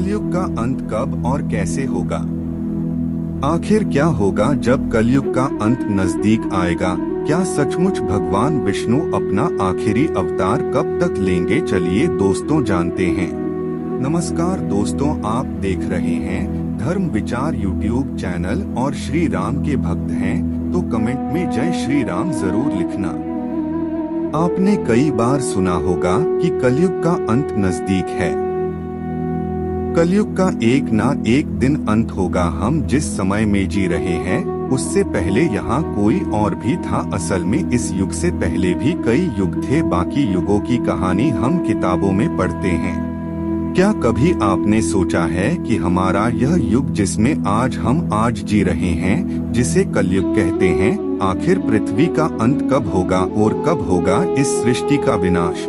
कलयुग का अंत कब और कैसे होगा? आखिर क्या होगा जब कलयुग का अंत नजदीक आएगा? क्या सचमुच भगवान विष्णु अपना आखिरी अवतार कब तक लेंगे? चलिए दोस्तों जानते हैं। नमस्कार दोस्तों, आप देख रहे हैं धर्म विचार यूट्यूब चैनल और श्री राम के भक्त हैं तो कमेंट में जय श्री राम जरूर लिखना। आपने कई बार सुना होगा कि कलयुग का अंत नजदीक है। कलयुग का एक ना एक दिन अंत होगा। हम जिस समय में जी रहे हैं उससे पहले यहाँ कोई और भी था। असल में इस युग से पहले भी कई युग थे। बाकी युगों की कहानी हम किताबों में पढ़ते हैं। क्या कभी आपने सोचा है कि हमारा यह युग जिसमें हम आज जी रहे हैं, जिसे कलयुग कहते हैं, आखिर पृथ्वी का अंत कब होगा और कब होगा इस सृष्टि का विनाश?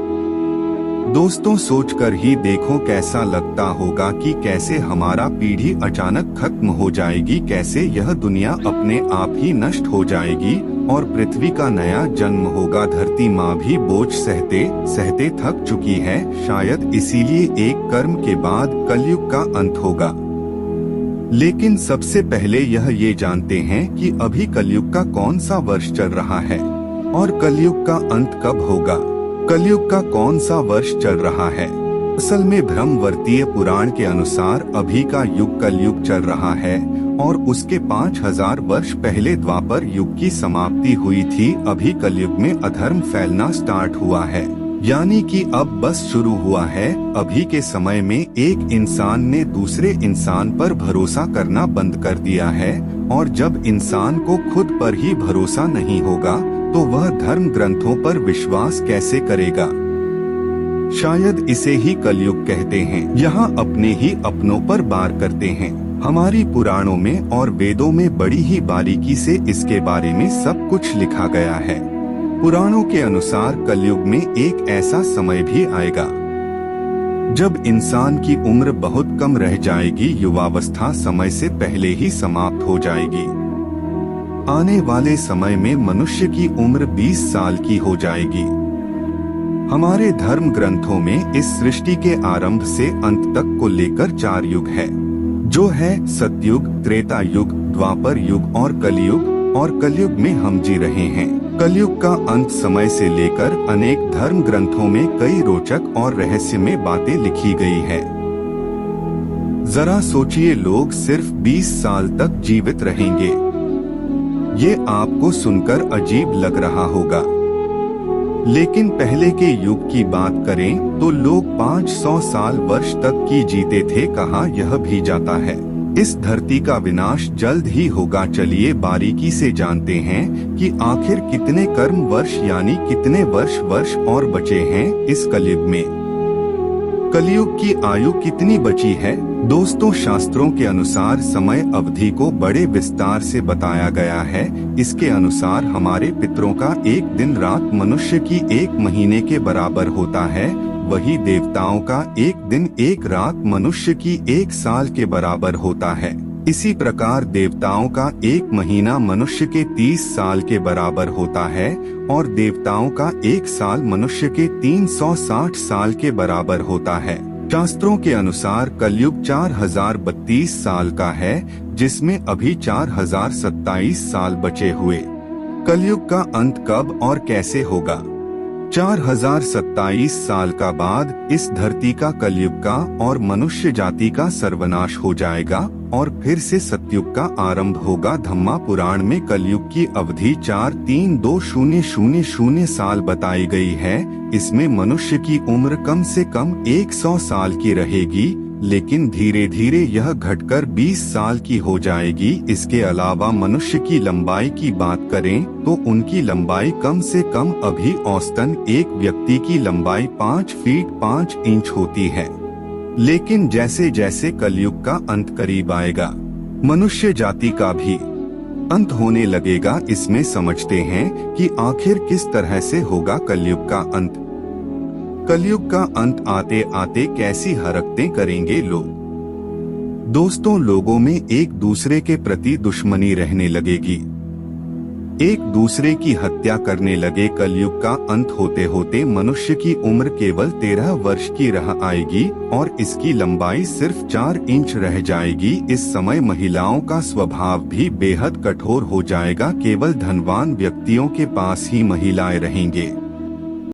दोस्तों सोचकर ही देखो कैसा लगता होगा कि कैसे हमारा पीढ़ी अचानक खत्म हो जाएगी, कैसे यह दुनिया अपने आप ही नष्ट हो जाएगी और पृथ्वी का नया जन्म होगा। धरती माँ भी बोझ सहते सहते थक चुकी है। शायद इसीलिए एक कर्म के बाद कलयुग का अंत होगा। लेकिन सबसे पहले ये जानते हैं कि अभी कलयुग का कौन सा वर्ष चल रहा है और कलयुग का अंत कब होगा। कलयुग का कौन सा वर्ष चल रहा है? असल में ब्रह्मवर्तीय पुराण के अनुसार अभी का युग कलयुग चल रहा है और उसके 5000 वर्ष पहले द्वापर युग की समाप्ति हुई थी। अभी कलयुग में अधर्म फैलना स्टार्ट हुआ है, यानी कि अब बस शुरू हुआ है। अभी के समय में एक इंसान ने दूसरे इंसान पर भरोसा करना बंद कर दिया है और जब इंसान को खुद पर ही भरोसा नहीं होगा तो वह धर्म ग्रंथों पर विश्वास कैसे करेगा? शायद इसे ही कलयुग कहते हैं। यहाँ अपने ही अपनों पर वार करते हैं। हमारी पुराणों में और वेदों में बड़ी ही बारीकी से इसके बारे में सब कुछ लिखा गया है। पुराणों के अनुसार कलयुग में एक ऐसा समय भी आएगा जब इंसान की उम्र बहुत कम रह जाएगी। युवावस्था समय से पहले ही समाप्त हो जाएगी। आने वाले समय में मनुष्य की उम्र 20 साल की हो जाएगी। हमारे धर्म ग्रंथों में इस सृष्टि के आरंभ से अंत तक को लेकर 4 युग है, जो है सतयुग, त्रेता युग, द्वापर युग और कलयुग। और कलयुग में हम जी रहे हैं। कलयुग का अंत समय से लेकर अनेक धर्म ग्रंथों में कई रोचक और रहस्यमय बातें लिखी गई है। जरा सोचिए, लोग सिर्फ 20 साल तक जीवित रहेंगे। ये आपको सुनकर अजीब लग रहा होगा, लेकिन पहले के युग की बात करें तो लोग 500 साल वर्ष तक की जीते थे। कहा यह भी जाता है इस धरती का विनाश जल्द ही होगा। चलिए बारीकी से जानते हैं कि आखिर कितने कर्म वर्ष यानी कितने वर्ष और बचे हैं इस कलयुग में। कलयुग की आयु कितनी बची है? दोस्तों शास्त्रों के अनुसार समय अवधि को बड़े विस्तार से बताया गया है। इसके अनुसार हमारे पितरों का एक दिन रात मनुष्य की 1 महीने के बराबर होता है। वही देवताओं का एक दिन एक रात मनुष्य की 1 साल के बराबर होता है। इसी प्रकार देवताओं का 1 महीना मनुष्य के 30 साल के बराबर होता है और देवताओं का 1 साल मनुष्य के 360 साल के बराबर होता है। शास्त्रों के अनुसार कलयुग 4032 साल का है, जिसमें अभी 4027 साल बचे हुए। कलयुग का अंत कब और कैसे होगा? 4027 साल का बाद इस धरती का, कलयुग का और मनुष्य जाति का सर्वनाश हो जाएगा और फिर से सतयुग का आरंभ होगा। धम्मा पुराण में कलयुग की अवधि 432,000 साल बताई गई है। इसमें मनुष्य की उम्र कम से कम 100 साल की रहेगी, लेकिन धीरे धीरे यह घटकर 20 साल की हो जाएगी। इसके अलावा मनुष्य की लंबाई की बात करें तो उनकी लंबाई कम से कम अभी औसतन एक व्यक्ति की लंबाई 5 फीट 5 इंच होती है। लेकिन जैसे जैसे कलयुग का अंत करीब आएगा, मनुष्य जाति का भी अंत होने लगेगा। इसमें समझते हैं कि आखिर किस तरह से होगा कलयुग का अंत। कलयुग का अंत आते आते कैसी हरकतें करेंगे लोग? दोस्तों लोगों में एक दूसरे के प्रति दुश्मनी रहने लगेगी। एक दूसरे की हत्या करने लगे। कलयुग का अंत होते होते मनुष्य की उम्र केवल 13 वर्ष की रह आएगी और इसकी लंबाई सिर्फ 4 इंच रह जाएगी। इस समय महिलाओं का स्वभाव भी बेहद कठोर हो जाएगा। केवल धनवान व्यक्तियों के पास ही महिलाएं रहेंगे।